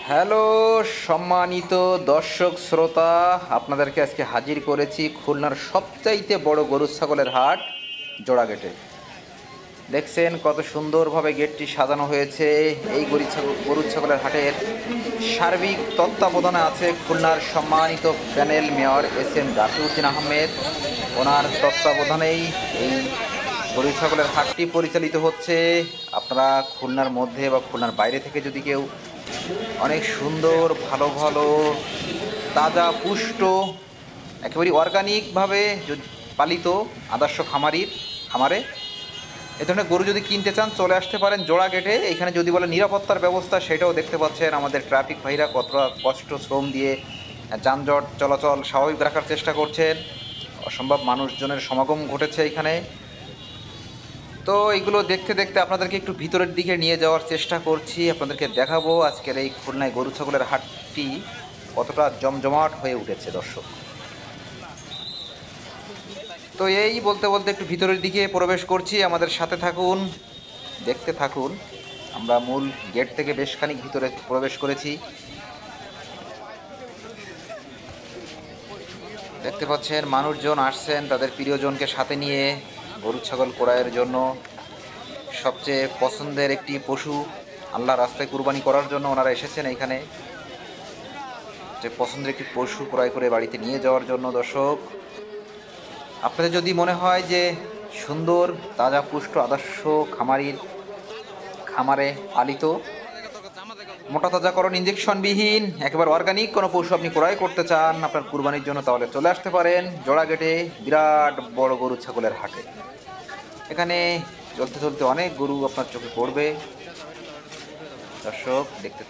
Hello সম্মানিত দর্শক শ্রোতা, আপনাদেরকে আজকে হাজির করেছি খুলনার সবচাইতে বড় গরু ছাগলের হাট জোড়াগেটে। দেখছেন কত সুন্দরভাবে গেটটি সাজানো হয়েছে। এই গরু ছাগলের হাটের সার্বিক তত্ত্বাবধানে আছে খুলনার সম্মানিত panel mayor S M Rafiuddin Ahmed. ওনার তত্ত্বাবধানেই এই গরু ছাগলের হাটটি পরিচালিত হচ্ছে। আপনারা খুলনার মধ্যে বা খুলনার বাইরে থেকে যদি কেউ অনেক সুন্দর ভালো ভালো তাজা পুষ্ট একেবারে অর্গানিকভাবে পালিত আদর্শ খামারে এ ধরনের গরু যদি কিনতে চান চলে আসতে পারেন জোড়া গেটে। এখানে যদি বলে নিরাপত্তার ব্যবস্থা, সেটাও দেখতে পাচ্ছেন। আমাদের ট্রাফিক ভাইরা কতটা কষ্ট শ্রম দিয়ে যানজট চলাচল স্বাভাবিক রাখার চেষ্টা করছেন। অসম্ভব মানুষজনের সমাগম ঘটেছে এখানে। তো এইগুলো দেখতে দেখতে আপনাদেরকে একটু ভিতরের দিকে নিয়ে যাওয়ার চেষ্টা করছি। আপনাদেরকে দেখাবো আজকের এই খুলনায় গরু ছাগলের হাটটি কতটা জমজমাট হয়ে উঠেছে দর্শক। তো এই বলতে বলতে একটু ভিতরের দিকে প্রবেশ করছি, আমাদের সাথে থাকুন, দেখতে থাকুন। আমরা মূল গেট থেকে বেশ খানিক ভিতরে প্রবেশ করেছি। দেখতে পাচ্ছেন মানুষজন আসছেন তাদের প্রিয়জনকে সাথে নিয়ে গরু ছাগল ক্রয়ের জন্য। সবচেয়ে পছন্দের একটি পশু আল্লাহ রাস্তায় কুরবানি করার জন্য ওনারা এসেছেন এইখানে, যে পছন্দের একটি পশু ক্রয় করে বাড়িতে নিয়ে যাওয়ার জন্য। দর্শক, আপনাদের যদি মনে হয় যে সুন্দর তাজা পুষ্ট আদর্শ খামারে পালিত মোটা তাজাকরণ ইঞ্জেকশনবিহীন একেবারে অর্গানিক কোনো পশু আপনি ক্রয় করতে চান আপনার কুরবানির জন্য, তাহলে চলে আসতে পারেন জোড়া গেটে বিরাট বড় গরু ছাগলের হাটে। এখানে চলতে চলতে অনেক গরু আপনার চোখে পড়বে দর্শক, দেখতে